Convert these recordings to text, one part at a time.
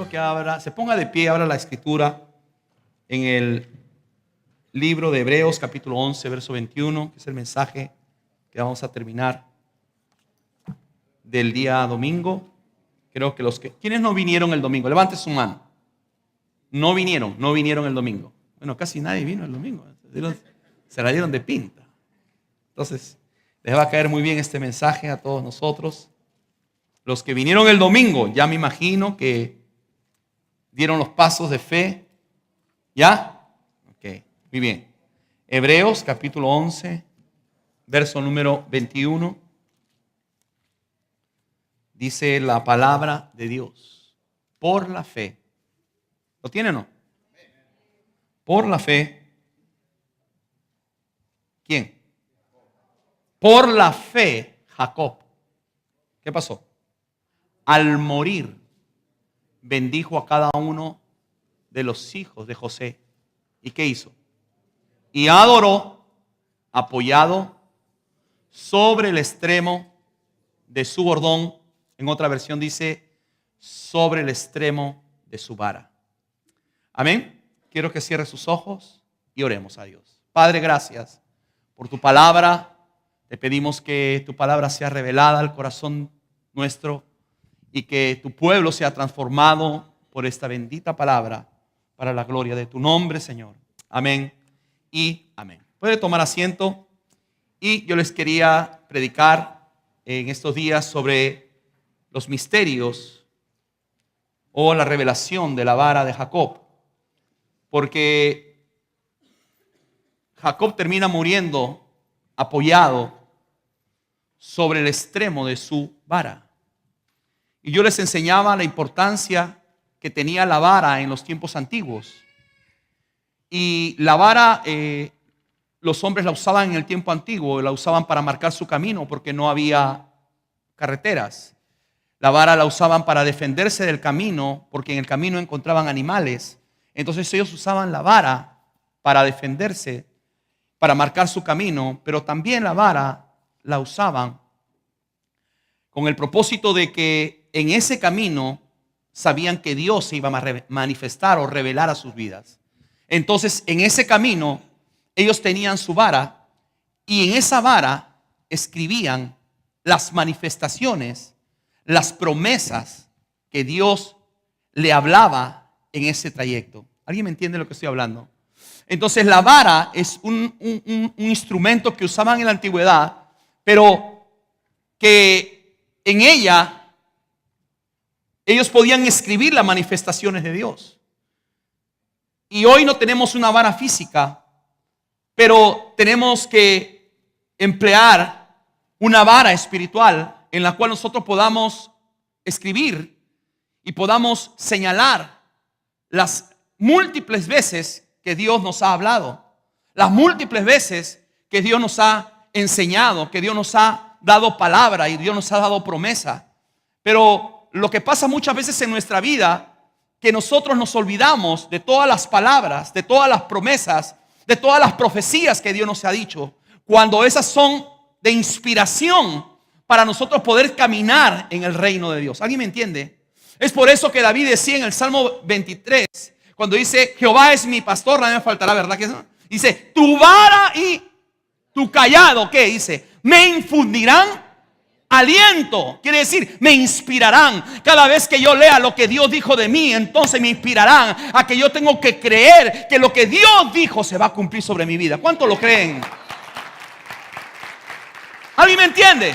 que se ponga de pie, abra la escritura en el libro de Hebreos, capítulo 11, verso 21, que es el mensaje que vamos a terminar del día domingo. Creo que ¿quiénes no vinieron el domingo? Levante su mano. No vinieron el domingo. Bueno, casi nadie vino el domingo. Se la dieron de pinta. Entonces, les va a caer muy bien este mensaje a todos nosotros. Los que vinieron el domingo, ya me imagino que dieron los pasos de fe. ¿Ya? Ok, muy bien. Hebreos capítulo 11, verso número 21. Dice la palabra de Dios: por la fe. ¿Lo tiene o no? Por la fe. ¿Quién? Por la fe, Jacob. ¿Qué pasó? Al morir, bendijo a cada uno de los hijos de José. ¿Y qué hizo? Y adoró, apoyado sobre el extremo de su bordón. En otra versión dice, sobre el extremo de su vara. Amén. Quiero que cierre sus ojos y oremos a Dios. Padre, gracias por tu palabra. Te pedimos que tu palabra sea revelada al corazón nuestro y que tu pueblo sea transformado por esta bendita palabra para la gloria de tu nombre, Señor. Amén y amén. Puede tomar asiento. Y yo les quería predicar en estos días sobre los misterios o la revelación de la vara de Jacob. Porque Jacob termina muriendo apoyado sobre el extremo de su vara. Y yo les enseñaba la importancia que tenía la vara en los tiempos antiguos. Y la vara, los hombres la usaban en el tiempo antiguo, la usaban para marcar su camino porque no había carreteras. La vara la usaban para defenderse del camino porque en el camino encontraban animales. Entonces ellos usaban la vara para defenderse, para marcar su camino, pero también la vara la usaban con el propósito de que en ese camino sabían que Dios se iba a manifestar o revelar a sus vidas. Entonces en ese camino ellos tenían su vara y en esa vara escribían las manifestaciones, las promesas que Dios le hablaba en ese trayecto. ¿Alguien me entiende lo que estoy hablando? Entonces la vara es un instrumento que usaban en la antigüedad, pero que en ella ellos podían escribir las manifestaciones de Dios. Y hoy no tenemos una vara física, pero tenemos que emplear una vara espiritual en la cual nosotros podamos escribir y podamos señalar las múltiples veces que Dios nos ha hablado, las múltiples veces que Dios nos ha enseñado, que Dios nos ha dado palabra y Dios nos ha dado promesa. Pero lo que pasa muchas veces en nuestra vida, que nosotros nos olvidamos de todas las palabras, de todas las promesas, de todas las profecías que Dios nos ha dicho, cuando esas son de inspiración para nosotros poder caminar en el reino de Dios. ¿Alguien me entiende? Es por eso que David decía en el Salmo 23, cuando dice, Jehová es mi pastor, nada me faltará, ¿verdad que no? Dice, tu vara y tu cayado, ¿qué dice? Me infundirán aliento. Quiere decir, me inspirarán. Cada vez que yo lea lo que Dios dijo de mí, entonces me inspirarán a que yo tengo que creer que lo que Dios dijo se va a cumplir sobre mi vida. ¿Cuántos lo creen? ¿Alguien me entiende?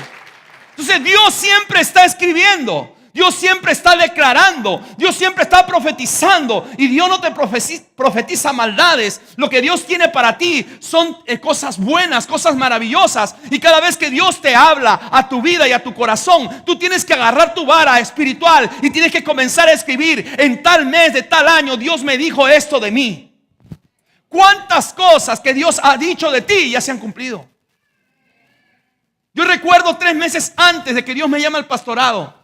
Entonces Dios siempre está escribiendo, Dios siempre está declarando, Dios siempre está profetizando, y Dios no te profetiza maldades. Lo que Dios tiene para ti son cosas buenas, cosas maravillosas. Y cada vez que Dios te habla a tu vida y a tu corazón, tú tienes que agarrar tu vara espiritual y tienes que comenzar a escribir: en tal mes de tal año Dios me dijo esto de mí. ¿Cuántas cosas que Dios ha dicho de ti ya se han cumplido? Yo recuerdo 3 meses antes de que Dios me llame al pastorado,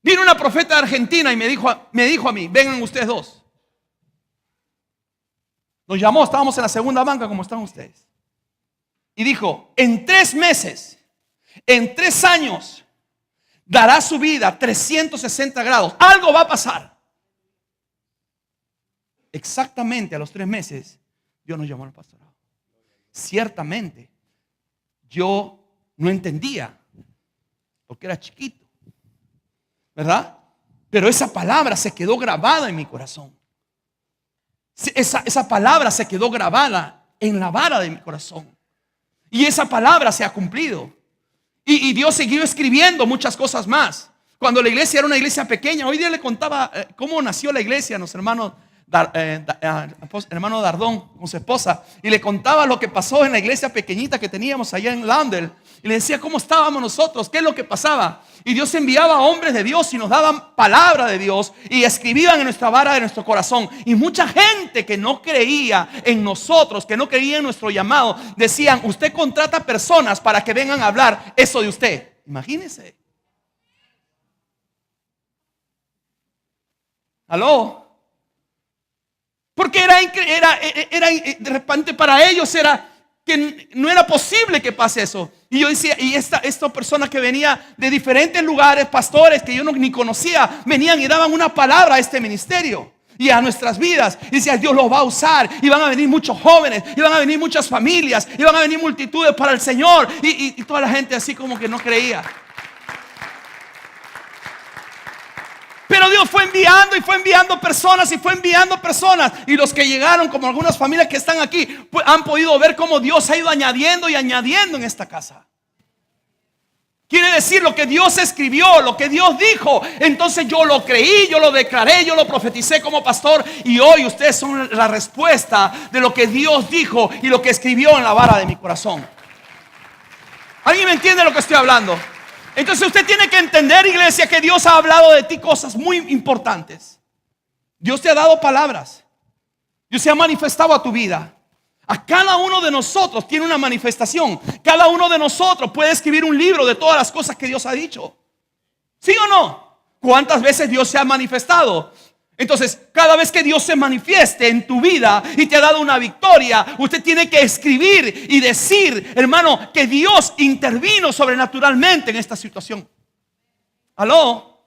vino una profeta de Argentina y me dijo a mí: vengan ustedes dos. Nos llamó, estábamos en la segunda banca como están ustedes. Y dijo: en 3 meses, en 3 años, dará su vida 360 grados. Algo va a pasar. exactamente a los 3 meses, Dios nos llamó al pastorado. Ciertamente, yo no entendía, porque era chiquito, ¿verdad? Pero esa palabra se quedó grabada en mi corazón. Esa palabra se quedó grabada en la vara de mi corazón. Y esa palabra se ha cumplido. Y Dios siguió escribiendo muchas cosas más. Cuando la iglesia era una iglesia pequeña, hoy día le contaba cómo nació la iglesia a los hermanos, hermano Dardón con su esposa, y le contaba lo que pasó en la iglesia pequeñita que teníamos allá en Lander, y le decía cómo estábamos nosotros, qué es lo que pasaba. Y Dios enviaba a hombres de Dios y nos daban palabra de Dios y escribían en nuestra vara de nuestro corazón. Y mucha gente que no creía en nosotros, que no creía en nuestro llamado, decían: usted contrata personas para que vengan a hablar eso de usted. Imagínense. ¿Aló? Porque era de repente para ellos era que no era posible que pase eso. Y yo decía, y esta persona que venía de diferentes lugares, pastores que yo ni conocía, venían y daban una palabra a este ministerio y a nuestras vidas. Y decía: Dios los va a usar, y van a venir muchos jóvenes, y van a venir muchas familias, y van a venir multitudes para el Señor. Y toda la gente así como que no creía. Pero Dios fue enviando y fue enviando personas y fue enviando personas. Y los que llegaron, como algunas familias que están aquí, pues han podido ver cómo Dios ha ido añadiendo y añadiendo en esta casa. Quiere decir, lo que Dios escribió, lo que Dios dijo, entonces yo lo creí, yo lo declaré, yo lo profeticé como pastor. Y hoy ustedes son la respuesta de lo que Dios dijo y lo que escribió en la vara de mi corazón. ¿Alguien me entiende lo que estoy hablando? Entonces usted tiene que entender, iglesia, que Dios ha hablado de ti cosas muy importantes. Dios te ha dado palabras. Dios se ha manifestado a tu vida. A cada uno de nosotros tiene una manifestación. Cada uno de nosotros puede escribir un libro de todas las cosas que Dios ha dicho. ¿Sí o no? ¿Cuántas veces Dios se ha manifestado? Entonces, cada vez que Dios se manifieste en tu vida y te ha dado una victoria, usted tiene que escribir y decir, hermano, que Dios intervino sobrenaturalmente en esta situación. ¿Aló?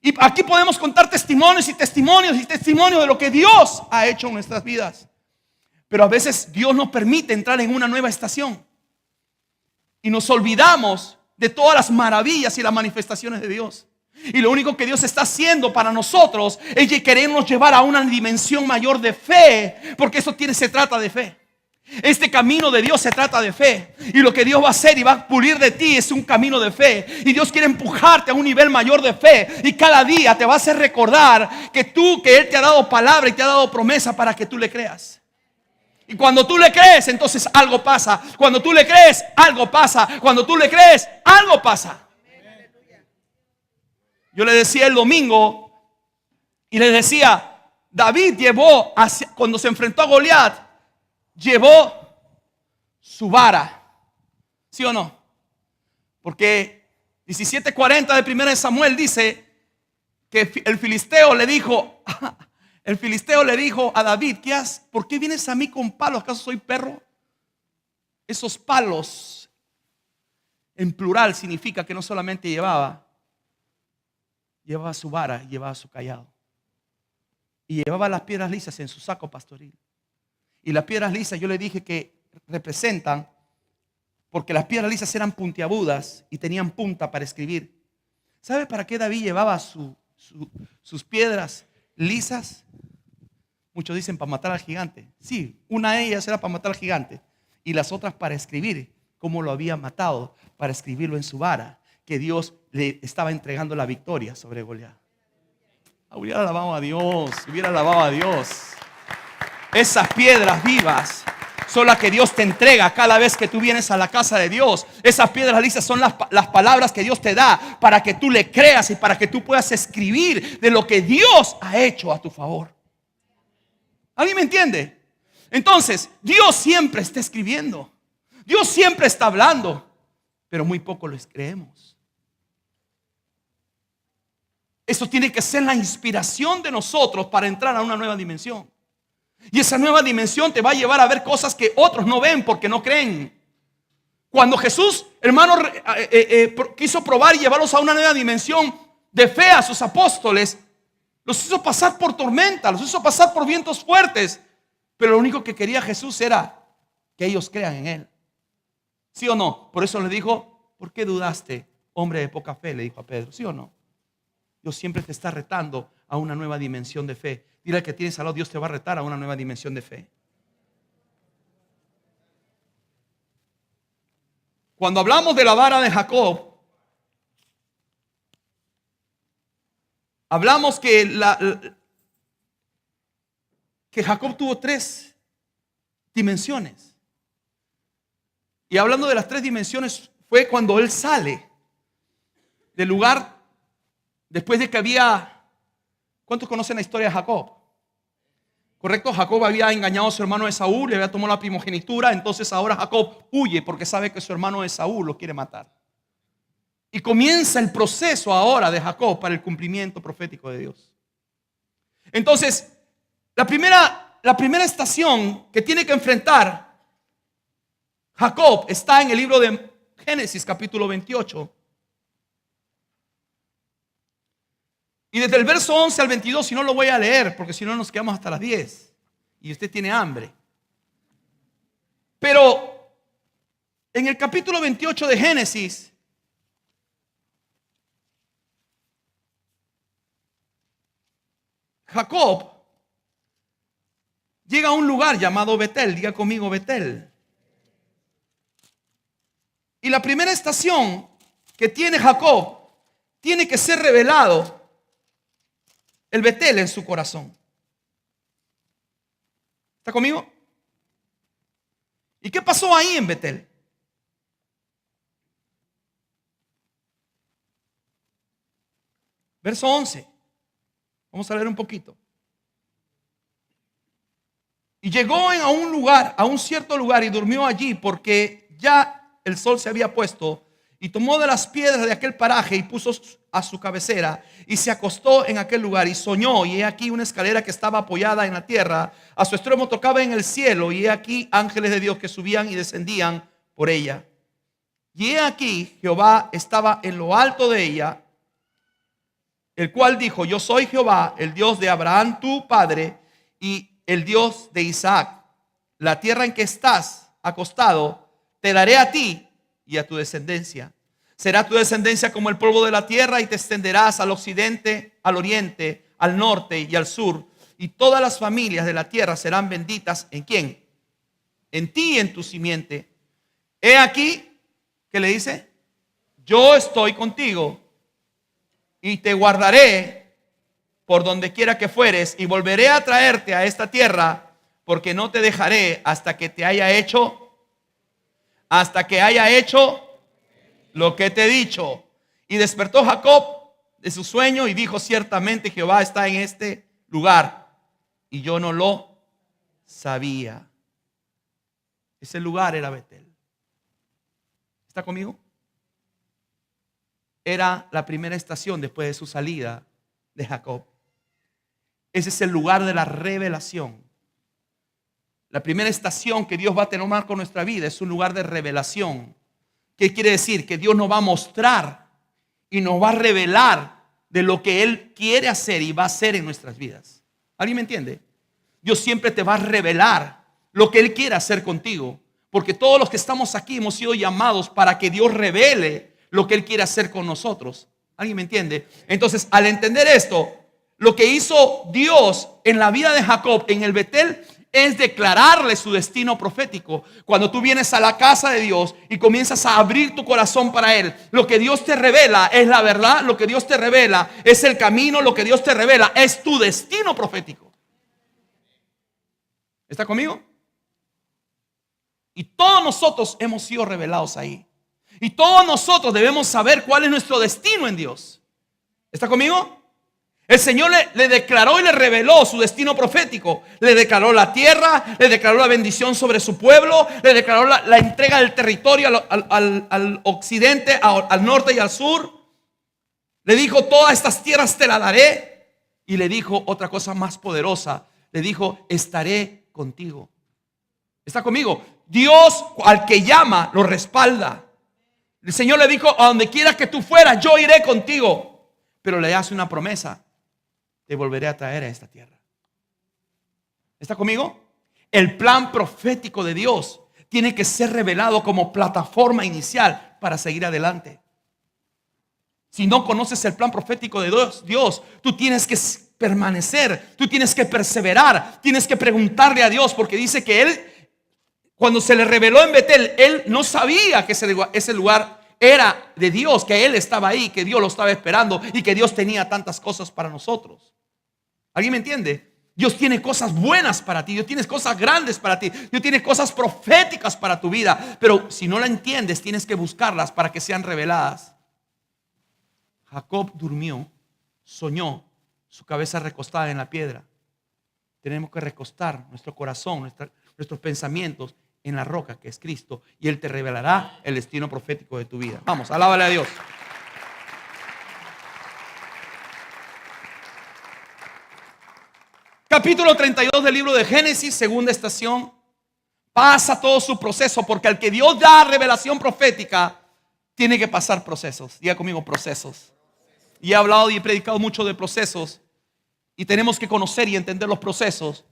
Y aquí podemos contar testimonios y testimonios y testimonios de lo que Dios ha hecho en nuestras vidas. Pero a veces Dios nos permite entrar en una nueva estación y nos olvidamos de todas las maravillas y las manifestaciones de Dios. Y lo único que Dios está haciendo para nosotros es querernos llevar a una dimensión mayor de fe, porque eso se trata de fe. Este camino de Dios se trata de fe. Y lo que Dios va a hacer y va a pulir de ti es un camino de fe. Y Dios quiere empujarte a un nivel mayor de fe. Y cada día te va a hacer recordar que Él te ha dado palabra y te ha dado promesa para que tú le creas. Y cuando tú le crees, entonces algo pasa. Cuando tú le crees, algo pasa. Cuando tú le crees, algo pasa. Yo le decía el domingo y le decía, David cuando se enfrentó a Goliat, llevó su vara. ¿Sí o no? Porque 17:40 de 1 Samuel dice que el filisteo le dijo a David: ¿por qué vienes a mí con palos? ¿Acaso soy perro? Esos palos en plural significa que no solamente llevaba su vara, llevaba su cayado y llevaba las piedras lisas en su saco pastoril. Y las piedras lisas, yo le dije que representan, porque las piedras lisas eran puntiagudas y tenían punta para escribir. ¿Sabe para qué David llevaba sus piedras lisas? Muchos dicen para matar al gigante. Sí, una de ellas era para matar al gigante y las otras para escribir cómo lo había matado, para escribirlo en su vara, que Dios le estaba entregando la victoria sobre Goliat. Hubiera alabado a Dios, hubiera alabado a Dios. Esas piedras vivas son las que Dios te entrega cada vez que tú vienes a la casa de Dios. Esas piedras lisas son las palabras que Dios te da para que tú le creas y para que tú puedas escribir de lo que Dios ha hecho a tu favor. ¿Alguien me entiende? Entonces, Dios siempre está escribiendo. Dios siempre está hablando, pero muy poco lo creemos. Eso tiene que ser la inspiración de nosotros para entrar a una nueva dimensión. Y esa nueva dimensión te va a llevar a ver cosas que otros no ven porque no creen. Cuando Jesús, hermano, quiso probar y llevarlos a una nueva dimensión de fe a sus apóstoles, Los hizo pasar por tormenta, los hizo pasar por vientos fuertes. Pero lo único que quería Jesús era que ellos crean en Él. ¿Sí o no? Por eso le dijo, ¿por qué dudaste, hombre de poca fe? Le dijo a Pedro. ¿Sí o no? Dios siempre te está retando a una nueva dimensión de fe. Dile al que tienes al lado, Dios te va a retar a una nueva dimensión de fe. Cuando hablamos de la vara de Jacob, hablamos que Jacob tuvo 3 dimensiones. Y hablando de las 3 dimensiones, fue cuando él sale del lugar después de que había... ¿Cuántos conocen la historia de Jacob? Correcto, Jacob había engañado a su hermano Esaú, le había tomado la primogenitura. Entonces ahora Jacob huye porque sabe que su hermano Esaú lo quiere matar. Y comienza el proceso ahora de Jacob para el cumplimiento profético de Dios. Entonces, la primera estación que tiene que enfrentar Jacob está en el libro de Génesis capítulo 28. Y desde el verso 11 al 22, si no lo voy a leer, porque si no nos quedamos hasta las 10 y usted tiene hambre. Pero en el capítulo 28 de Génesis, Jacob llega a un lugar llamado Betel. Diga conmigo Betel. Y la primera estación que tiene Jacob, tiene que ser revelado el Betel en su corazón. ¿Está conmigo? ¿Y qué pasó ahí en Betel? Verso 11. Vamos a leer un poquito. Y llegó a un lugar, a un cierto lugar, y durmió allí porque ya el sol se había puesto. Y tomó de las piedras de aquel paraje y puso a su cabecera y se acostó en aquel lugar y soñó. Y he aquí una escalera que estaba apoyada en la tierra, a su extremo tocaba en el cielo. Y he aquí ángeles de Dios que subían y descendían por ella. Y he aquí Jehová estaba en lo alto de ella, el cual dijo: yo soy Jehová, el Dios de Abraham tu padre y el Dios de Isaac. La tierra en que estás acostado te daré a ti y a tu descendencia. Será tu descendencia como el polvo de la tierra, y te extenderás al occidente, al oriente, al norte y al sur. Y todas las familias de la tierra serán benditas. ¿En quién? En ti y en tu simiente. He aquí, ¿qué le dice? Yo estoy contigo y te guardaré por donde quiera que fueres, y volveré a traerte a esta tierra, porque no te dejaré hasta que te haya hecho lo que te he dicho. Y despertó Jacob de su sueño y dijo: ciertamente Jehová está en este lugar y yo no lo sabía. Ese lugar era Betel. ¿Está conmigo? Era la primera estación después de su salida de Jacob. Ese es el lugar de la revelación. La primera estación que Dios va a tomar con nuestra vida es un lugar de revelación. ¿Qué quiere decir? Que Dios nos va a mostrar y nos va a revelar de lo que Él quiere hacer y va a hacer en nuestras vidas. ¿Alguien me entiende? Dios siempre te va a revelar lo que Él quiere hacer contigo, porque todos los que estamos aquí hemos sido llamados para que Dios revele lo que Él quiere hacer con nosotros. ¿Alguien me entiende? Entonces, al entender esto, lo que hizo Dios en la vida de Jacob en el Betel es declararle su destino profético. Cuando tú vienes a la casa de Dios y comienzas a abrir tu corazón para Él, lo que Dios te revela es la verdad, lo que Dios te revela es el camino, lo que Dios te revela es tu destino profético. ¿Está conmigo? Y todos nosotros hemos sido revelados ahí. Y todos nosotros debemos saber cuál es nuestro destino en Dios. ¿Está conmigo? El Señor le declaró y le reveló su destino profético. Le declaró la tierra, le declaró la bendición sobre su pueblo, le declaró la entrega del territorio al occidente, al norte y al sur. Le dijo: todas estas tierras te las daré. Y le dijo otra cosa más poderosa. Le dijo: estaré contigo. ¿Está conmigo? Dios al que llama lo respalda. El Señor le dijo: a donde quiera que tú fueras, yo iré contigo. Pero le hace una promesa: te volveré a traer a esta tierra. ¿Está conmigo? El plan profético de Dios tiene que ser revelado como plataforma inicial para seguir adelante. Si no conoces el plan profético de Dios, tú tienes que permanecer, tú tienes que perseverar, tienes que preguntarle a Dios, porque dice que Él, cuando se le reveló en Betel, Él no sabía que ese lugar era de Dios, que Él estaba ahí, que Dios lo estaba esperando y que Dios tenía tantas cosas para nosotros. ¿Alguien me entiende? Dios tiene cosas buenas para ti, Dios tiene cosas grandes para ti, Dios tiene cosas proféticas para tu vida, pero si no la entiendes, tienes que buscarlas para que sean reveladas. Jacob durmió, soñó, su cabeza recostada en la piedra. Tenemos que recostar nuestro corazón, nuestros pensamientos en la roca que es Cristo, y Él te revelará el destino profético de tu vida. Vamos, alábale a Dios. Capítulo 32 del libro de Génesis, segunda estación. Pasa todo su proceso, porque al que Dios da revelación profética, tiene que pasar procesos. Diga conmigo, procesos. Y he hablado y he predicado mucho de procesos, y tenemos que conocer y entender los procesos,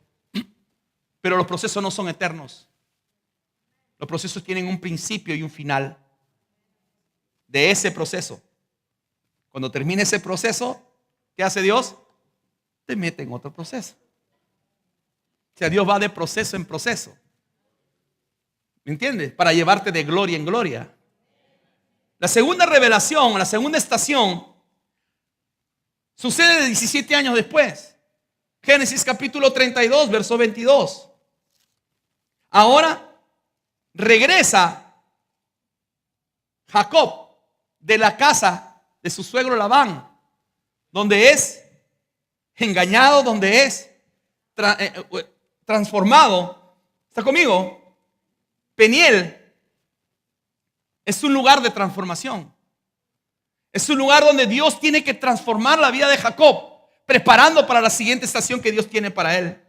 pero los procesos no son eternos. Los procesos tienen un principio y un final de ese proceso. Cuando termine ese proceso, ¿qué hace Dios? Te mete en otro proceso. O sea, Dios va de proceso en proceso. ¿Me entiendes? Para llevarte de gloria en gloria. La segunda revelación, la segunda estación, sucede 17 años después. Génesis capítulo 32, verso 22. Ahora regresa Jacob de la casa de su suegro Labán, donde es engañado, donde es transformado. ¿Está conmigo? Peniel es un lugar de transformación. Es un lugar donde Dios tiene que transformar la vida de Jacob, preparando para la siguiente estación que Dios tiene para él.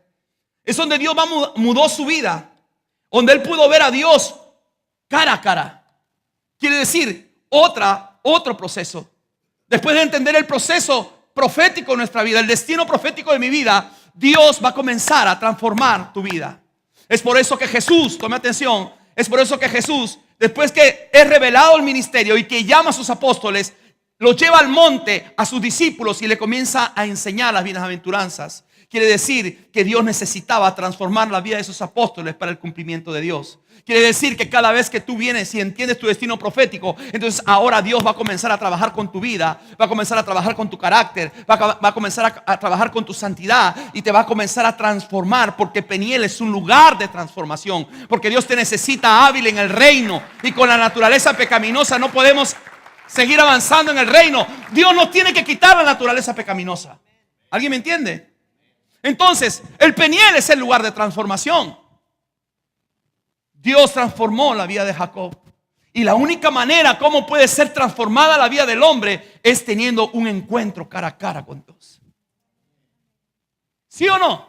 Es donde Dios mudó su vida, donde él pudo ver a Dios cara a cara. Quiere decir, otro proceso. Después de entender el proceso profético de nuestra vida, el destino profético de mi vida, Dios va a comenzar a transformar tu vida. Es por eso que Jesús, tome atención, es por eso que Jesús, después que es revelado el ministerio y que llama a sus apóstoles, los lleva al monte a sus discípulos y le comienza a enseñar las bienaventuranzas. Quiere decir que Dios necesitaba transformar la vida de sus apóstoles para el cumplimiento de Dios. Quiere decir que cada vez que tú vienes y entiendes tu destino profético, entonces ahora Dios va a comenzar a trabajar con tu vida, va a comenzar a trabajar con tu carácter, va a comenzar a trabajar con tu santidad y te va a comenzar a transformar, porque Peniel es un lugar de transformación, porque Dios te necesita hábil en el reino, y con la naturaleza pecaminosa no podemos seguir avanzando en el reino. Dios nos tiene que quitar la naturaleza pecaminosa. ¿Alguien me entiende? Entonces, el Peniel es el lugar de transformación. Dios transformó la vida de Jacob. Y la única manera como puede ser transformada la vida del hombre es teniendo un encuentro cara a cara con Dios. ¿Sí o no?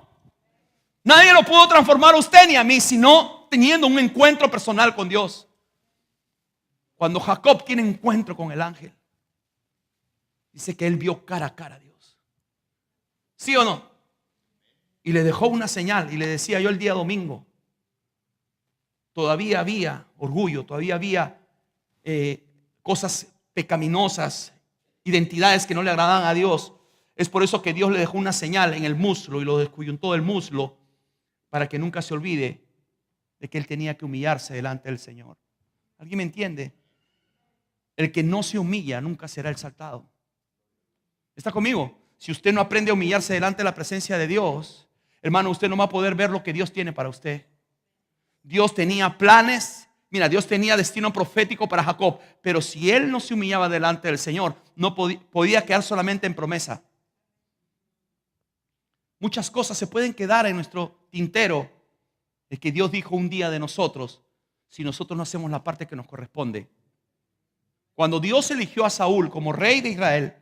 Nadie lo pudo transformar a usted ni a mí, sino teniendo un encuentro personal con Dios. Cuando Jacob tiene encuentro con el ángel, dice que él vio cara a cara a Dios. ¿Sí o no? Y le dejó una señal y le decía: yo el día domingo todavía había orgullo, todavía había cosas pecaminosas, identidades que no le agradaban a Dios. Es por eso que Dios le dejó una señal en el muslo y lo descoyuntó del muslo, para que nunca se olvide de que él tenía que humillarse delante del Señor. ¿Alguien me entiende? El que no se humilla nunca será exaltado. ¿Está conmigo? Si usted no aprende a humillarse delante de la presencia de Dios, hermano, usted no va a poder ver lo que Dios tiene para usted. Dios tenía planes. Mira, Dios tenía destino profético para Jacob, pero si él no se humillaba delante del Señor, no podía quedar solamente en promesa. Muchas cosas se pueden quedar en nuestro tintero, de que Dios dijo un día de nosotros, si nosotros no hacemos la parte que nos corresponde. Cuando Dios eligió a Saúl como rey de Israel,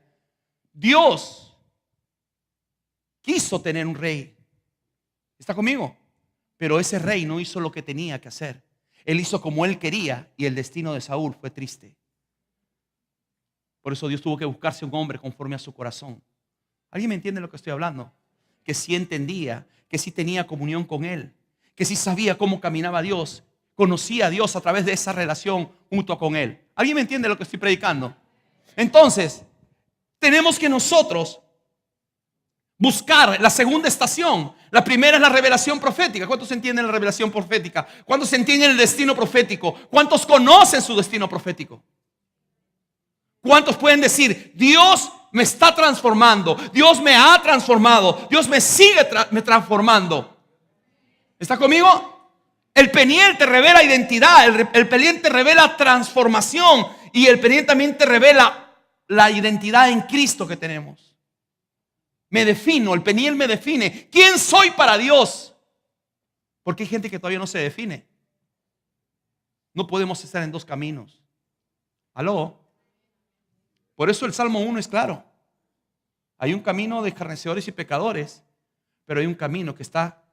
Dios quiso tener un rey. ¿Está conmigo? Pero ese rey no hizo lo que tenía que hacer. Él hizo como él quería, y el destino de Saúl fue triste. Por eso Dios tuvo que buscarse un hombre conforme a su corazón. ¿Alguien me entiende lo que estoy hablando? Que sí entendía, que sí tenía comunión con Él, que sí sabía cómo caminaba Dios, conocía a Dios a través de esa relación junto con Él. ¿Alguien me entiende lo que estoy predicando? Entonces, tenemos que nosotros buscar la segunda estación. La primera es la revelación profética. ¿Cuántos entienden la revelación profética? ¿Cuántos entienden el destino profético? ¿Cuántos conocen su destino profético? ¿Cuántos pueden decir, Dios me está transformando, Dios me ha transformado, Dios me sigue transformando? ¿Está conmigo? El Peniel te revela identidad, el Peniel te revela transformación, y el Peniel también te revela la identidad en Cristo que tenemos. Me defino, el Peniel me define. ¿Quién soy para Dios? Porque hay gente que todavía no se define. No podemos estar en dos caminos. ¿Aló? Por eso el Salmo 1 es claro. Hay un camino de escarnecedores y pecadores, pero hay un camino que está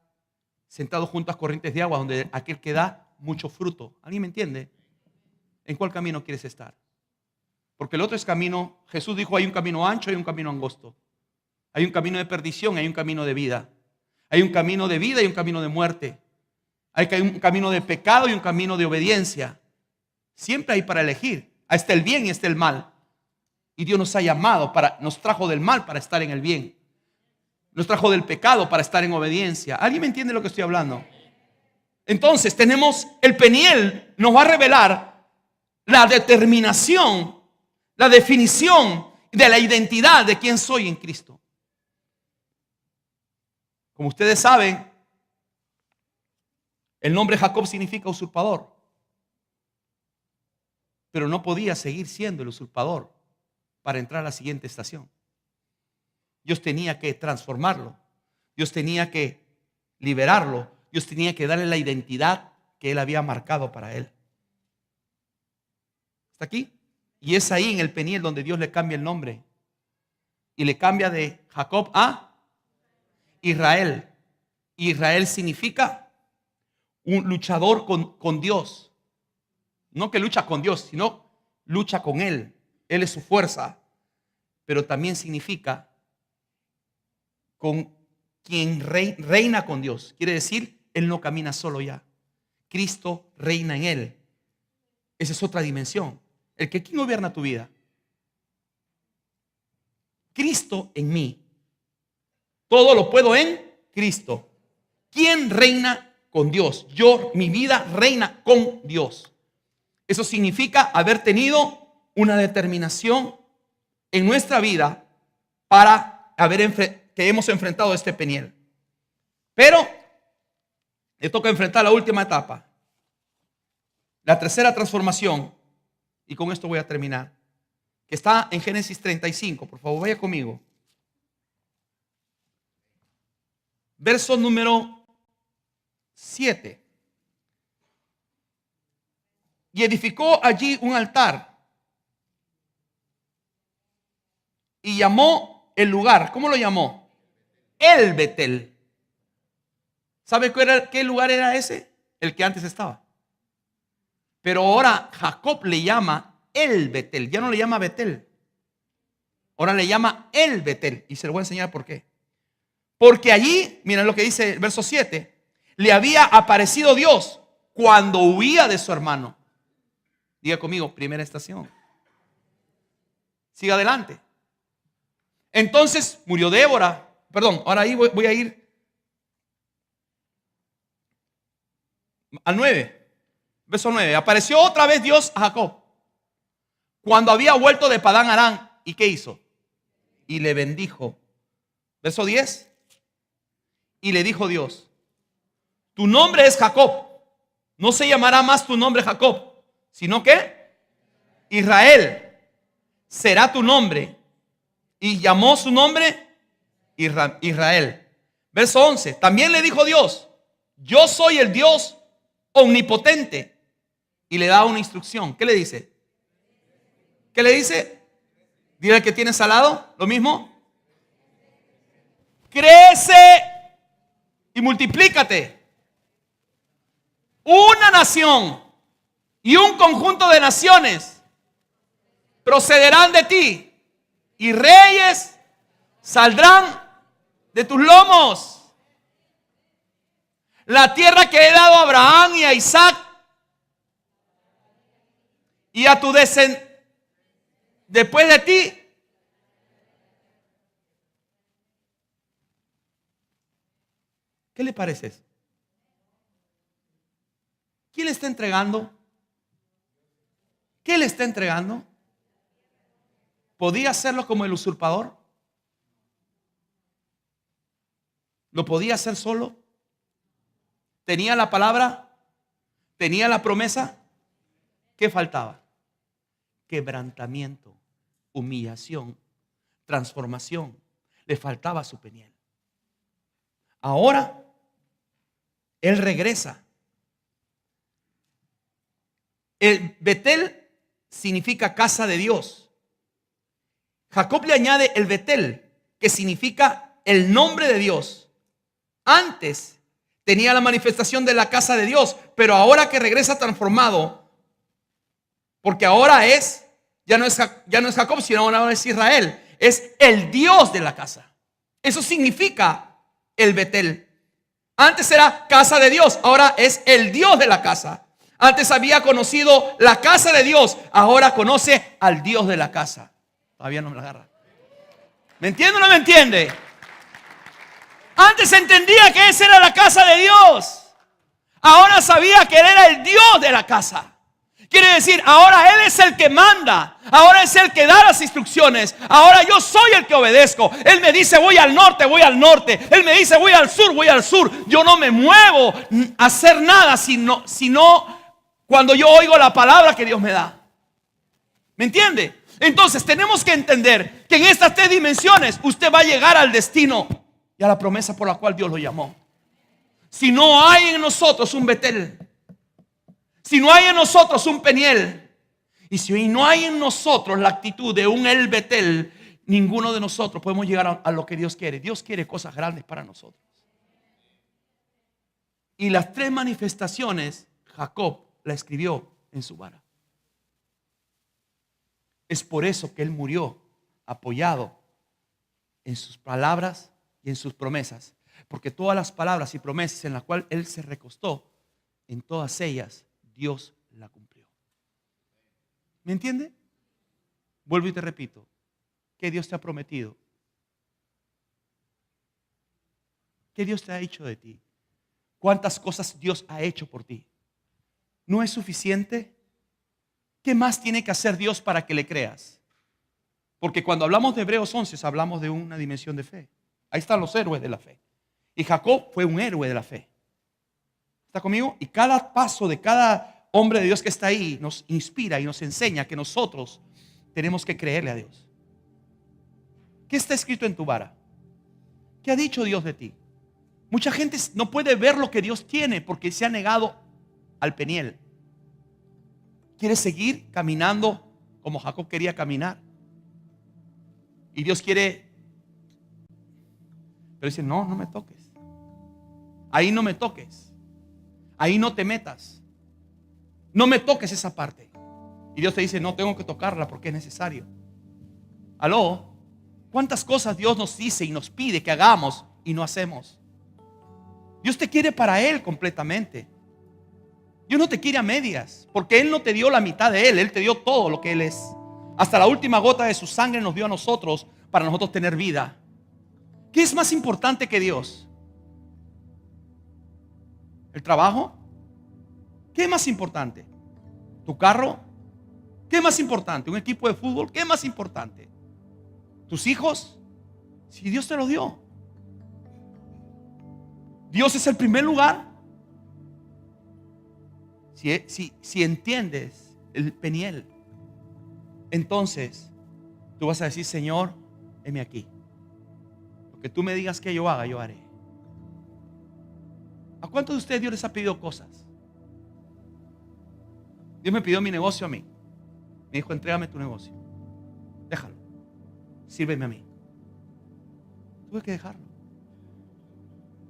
sentado junto a corrientes de agua, donde aquel que da mucho fruto. ¿Alguien me entiende? ¿En cuál camino quieres estar? Porque el otro es camino. Jesús dijo, hay un camino ancho y un camino angosto. Hay un camino de perdición, hay un camino de vida. Hay un camino de vida y un camino de muerte. Hay un camino de pecado y un camino de obediencia. Siempre hay para elegir. Ahí está el bien y está el mal. Y Dios nos ha llamado, nos trajo del mal para estar en el bien. Nos trajo del pecado para estar en obediencia. ¿Alguien me entiende lo que estoy hablando? Entonces tenemos el Peniel, nos va a revelar la determinación, la definición de la identidad de quién soy en Cristo. Como ustedes saben, el nombre Jacob significa usurpador. Pero no podía seguir siendo el usurpador para entrar a la siguiente estación. Dios tenía que transformarlo. Dios tenía que liberarlo. Dios tenía que darle la identidad que Él había marcado para él. ¿Está aquí? Y es ahí en el Peniel donde Dios le cambia el nombre. Y le cambia de Jacob a Israel. Israel significa un luchador con Dios. No que lucha con Dios, sino lucha con Él. Él es su fuerza. Pero también significa con quien reina con Dios. Quiere decir, Él no camina solo ya. Cristo reina en Él. Esa es otra dimensión. ¿Quién gobierna tu vida? Cristo en mí. Todo lo puedo en Cristo. ¿Quién reina con Dios? Mi vida reina con Dios. Eso significa haber tenido una determinación en nuestra vida para que hemos enfrentado este Peniel. Pero le toca enfrentar la última etapa, la tercera transformación, y con esto voy a terminar, que está en Génesis 35. Por favor, vaya conmigo. Verso número 7. Y edificó allí un altar y llamó el lugar, ¿cómo lo llamó? El Betel. ¿Sabe qué lugar era ese? El que antes estaba. Pero ahora Jacob le llama el Betel. Ya no le llama Betel. Ahora le llama el Betel. Y se lo voy a enseñar por qué. Porque allí, miren lo que dice el verso 7. Le había aparecido Dios cuando huía de su hermano. Diga conmigo, primera estación. Siga adelante. Entonces murió Débora. Perdón, ahora ahí voy a ir al 9. Verso 9. Apareció otra vez Dios a Jacob cuando había vuelto de Padán Aram. ¿Y qué hizo? Y le bendijo. Verso 10. Y le dijo Dios: tu nombre es Jacob. No se llamará más tu nombre Jacob, sino que Israel será tu nombre. Y llamó su nombre Israel. Verso 11. También le dijo Dios: yo soy el Dios omnipotente. Y le da una instrucción. ¿Qué le dice? ¿Qué le dice? Dile al que tiene al lado lo mismo. Crece y multiplícate. Una nación y un conjunto de naciones procederán de ti, y reyes saldrán de tus lomos. La tierra que he dado a Abraham y a Isaac y a tu descendencia después de ti. ¿Qué le parece eso? ¿Quién le está entregando? ¿Qué le está entregando? ¿Podía hacerlo como el usurpador? ¿Lo podía hacer solo? ¿Tenía la palabra? ¿Tenía la promesa? ¿Qué faltaba? Quebrantamiento, humillación, transformación. Le faltaba su Peniel. Ahora él regresa. El Betel significa casa de Dios. Jacob le añade el Betel, que significa el nombre de Dios. Antes tenía la manifestación de la casa de Dios, pero ahora que regresa transformado, porque ahora ya no es Jacob, sino ahora es Israel, es el Dios de la casa. Eso significa el Betel. Antes era casa de Dios, ahora es el Dios de la casa. Antes había conocido la casa de Dios, ahora conoce al Dios de la casa. Todavía no me la agarra. ¿Me entiende o no me entiende? Antes entendía que esa era la casa de Dios. Ahora sabía que Él era el Dios de la casa. Quiere decir, ahora Él es el que manda. Ahora es el que da las instrucciones. Ahora yo soy el que obedezco. Él me dice voy al norte, voy al norte. Él me dice voy al sur, voy al sur. Yo no me muevo a hacer nada sino cuando yo oigo la palabra que Dios me da. ¿Me entiende? Entonces tenemos que entender que en estas 3 dimensiones usted va a llegar al destino y a la promesa por la cual Dios lo llamó. Si no hay en nosotros un Betel, si no hay en nosotros un Peniel, y si no hay en nosotros la actitud de un El Betel, ninguno de nosotros podemos llegar a lo que Dios quiere. Dios quiere cosas grandes para nosotros. Y las 3 manifestaciones Jacob la escribió en su vara. Es por eso que él murió apoyado en sus palabras y en sus promesas. Porque todas las palabras y promesas en las cuales él se recostó, en todas ellas Dios la cumplió. ¿Me entiende? Vuelvo y te repito. ¿Qué Dios te ha prometido? ¿Qué Dios te ha hecho de ti? ¿Cuántas cosas Dios ha hecho por ti? ¿No es suficiente? ¿Qué más tiene que hacer Dios para que le creas? Porque cuando hablamos de Hebreos 11 hablamos de una dimensión de fe. Ahí están los héroes de la fe. Y Jacob fue un héroe de la fe. ¿Está conmigo? Y cada paso de cada hombre de Dios que está ahí nos inspira y nos enseña que nosotros tenemos que creerle a Dios. ¿Qué está escrito en tu vara? ¿Qué ha dicho Dios de ti? Mucha gente no puede ver lo que Dios tiene porque se ha negado al Peniel. Quiere seguir caminando como Jacob quería caminar. Y Dios quiere, pero dice, no me toques. Ahí no me toques. Ahí no te metas. No me toques esa parte. Y Dios te dice, no tengo que tocarla porque es necesario. ¿Aló? ¿Cuántas cosas Dios nos dice y nos pide que hagamos y no hacemos? Dios te quiere para Él completamente. Dios no te quiere a medias, porque Él no te dio la mitad de Él. Él te dio todo lo que Él es. Hasta la última gota de su sangre nos dio a nosotros para nosotros tener vida. ¿Qué es más importante que Dios? ¿El trabajo? ¿Qué es más importante? ¿Tu carro? ¿Qué es más importante? ¿Un equipo de fútbol? ¿Qué es más importante? ¿Tus hijos? Si Dios te los dio. Dios es el primer lugar. Si entiendes el Peniel, entonces tú vas a decir, Señor, heme aquí. Lo que tú me digas que yo haga, yo haré. ¿A cuántos de ustedes Dios les ha pedido cosas? Dios me pidió mi negocio a mí. Me dijo, entrégame tu negocio. Déjalo. Sírveme a mí. Tuve que dejarlo.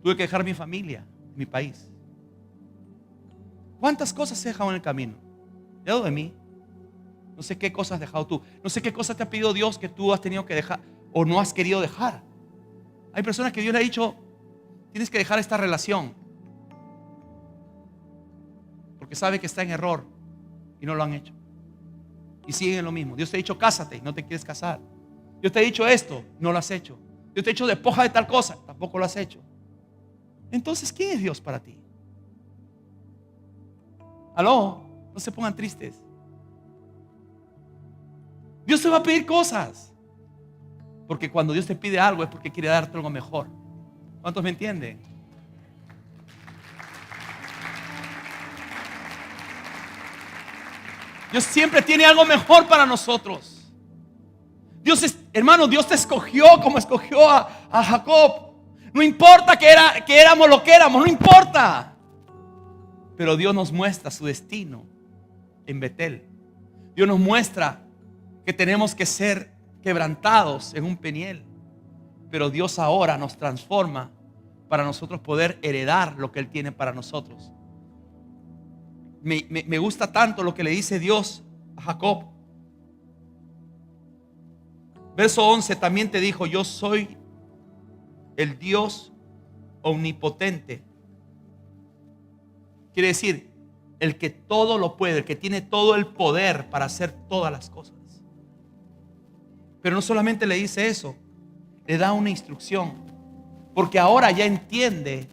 Tuve que dejar mi familia, mi país. ¿Cuántas cosas se dejaron en el camino? Dado de mí. No sé qué cosas has dejado tú. No sé qué cosas te ha pedido Dios que tú has tenido que dejar. o no has querido dejar. Hay personas que Dios le ha dicho: tienes que dejar esta relación, porque sabe que está en error y no lo han hecho. Y siguen en lo mismo. Dios te ha dicho: cásate, y no te quieres casar. Dios te ha dicho esto, no lo has hecho. Dios te ha dicho: despoja de tal cosa, tampoco lo has hecho. Entonces, ¿quién es Dios para ti? Aló, no se pongan tristes. Dios te va a pedir cosas, porque cuando Dios te pide algo es porque quiere darte algo mejor. ¿Cuántos me entienden? Dios siempre tiene algo mejor para nosotros. Hermano, Dios te escogió como escogió a Jacob. No importa que éramos lo que éramos, no importa. Pero Dios nos muestra su destino en Betel. Dios nos muestra que tenemos que ser quebrantados en un Peniel. Pero Dios ahora nos transforma para nosotros poder heredar lo que Él tiene para nosotros. Me gusta tanto lo que le dice Dios a Jacob. Verso 11: también te dijo: yo soy el Dios omnipotente. Quiere decir, el que todo lo puede, el que tiene todo el poder para hacer todas las cosas. Pero no solamente le dice eso, le da una instrucción, porque ahora ya entiende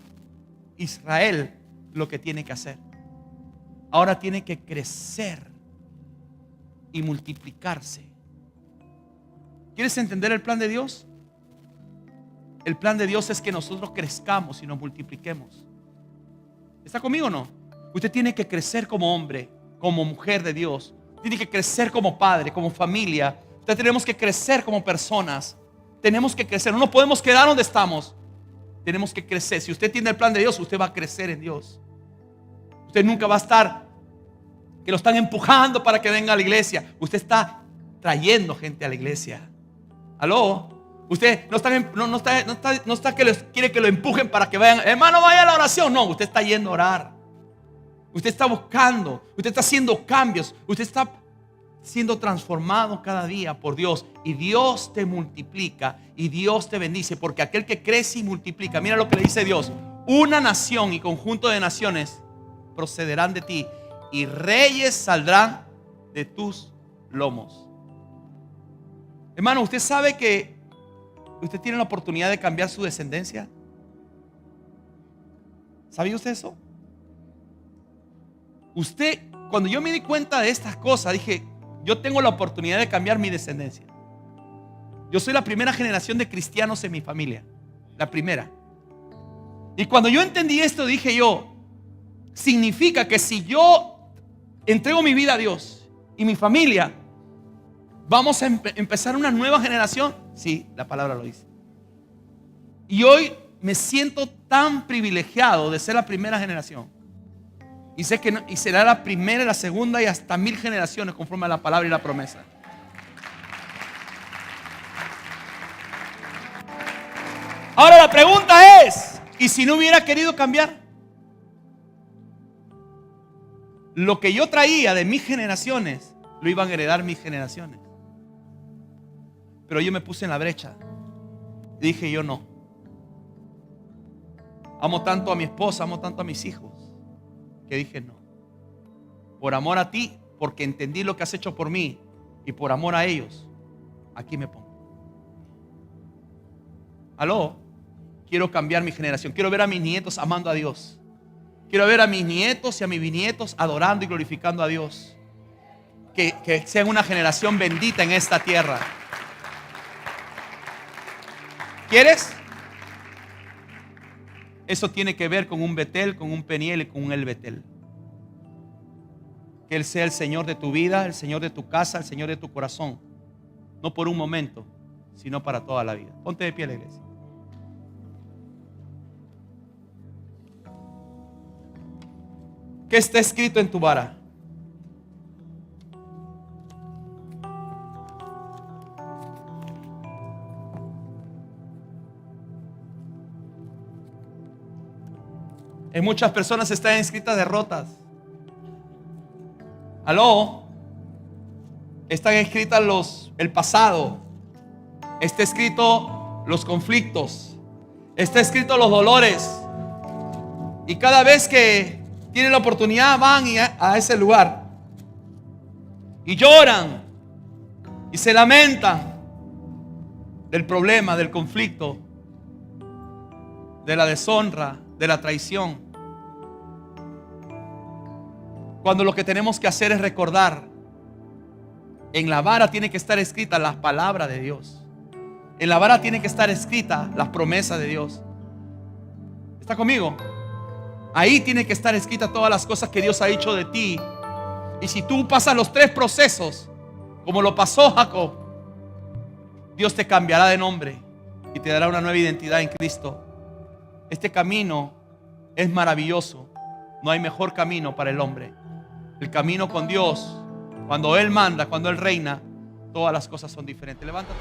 Israel lo que tiene que hacer. Ahora tiene que crecer y multiplicarse. ¿Quieres entender el plan de Dios? El plan de Dios es que nosotros crezcamos y nos multipliquemos. ¿Está conmigo o no? Usted tiene que crecer como hombre, como mujer de Dios. Tiene que crecer como padre, como familia. Usted tenemos que crecer como personas. Tenemos que crecer. No nos podemos quedar donde estamos. Tenemos que crecer. Si usted tiene el plan de Dios, usted va a crecer en Dios. Usted nunca va a estar que lo están empujando para que venga a la iglesia. Usted está trayendo gente a la iglesia. ¿Aló? Usted no está que quiere que lo empujen para que vayan. Hermano, vaya a la oración. No, usted está yendo a orar. Usted está buscando. Usted está haciendo cambios. Usted está siendo transformado cada día por Dios. Y Dios te multiplica y Dios te bendice. Porque aquel que crece y multiplica, mira lo que le dice Dios: una nación y conjunto de naciones procederán de ti, y reyes saldrán de tus lomos. Hermano, ¿usted sabe que usted tiene la oportunidad de cambiar su descendencia? ¿Sabía usted eso? Cuando yo me di cuenta de estas cosas, dije: yo tengo la oportunidad de cambiar mi descendencia. Yo soy la primera generación de cristianos en mi familia. La primera. Y cuando yo entendí esto, dije yo: significa que si yo entrego mi vida a Dios y mi familia, vamos a empezar una nueva generación. Sí, la palabra lo dice. Y hoy me siento tan privilegiado de ser la primera generación. Y sé que y será la primera, la segunda y hasta 1000 generaciones conforme a la palabra y la promesa. Ahora la pregunta es: ¿y si no hubiera querido cambiar? Lo que yo traía de mis generaciones lo iban a heredar mis generaciones. Pero yo me puse en la brecha. Dije yo: no. Amo tanto a mi esposa, amo tanto a mis hijos, que dije no. Por amor a ti, porque entendí lo que has hecho por mí, y por amor a ellos, aquí me pongo. Aló, quiero cambiar mi generación. Quiero ver a mis nietos amando a Dios. Quiero ver a mis nietos y a mis bisnietos adorando y glorificando a Dios. Que sean una generación bendita en esta tierra. ¿Quieres? Eso tiene que ver con un Betel, con un Peniel y con un El Betel. Que Él sea el Señor de tu vida, el Señor de tu casa, el Señor de tu corazón. No por un momento, sino para toda la vida. Ponte de pie, la iglesia. ¿Qué está escrito en tu vara? En muchas personas están escritas derrotas. Aló. Están escritas el pasado. Está escrito los conflictos. Está escrito los dolores. Y cada vez que tienen la oportunidad van a ese lugar y lloran y se lamentan del problema, del conflicto, de la deshonra, de la traición. Cuando lo que tenemos que hacer es recordar, en la vara tiene que estar escrita la palabra de Dios. En la vara tiene que estar escrita las promesas de Dios. ¿Está conmigo? Ahí tiene que estar escrita todas las cosas que Dios ha hecho de ti. Y si tú pasas los 3 procesos, como lo pasó Jacob, Dios te cambiará de nombre y te dará una nueva identidad en Cristo. Este camino es maravilloso. No hay mejor camino para el hombre. El camino con Dios, cuando Él manda, cuando Él reina, todas las cosas son diferentes. Levántate.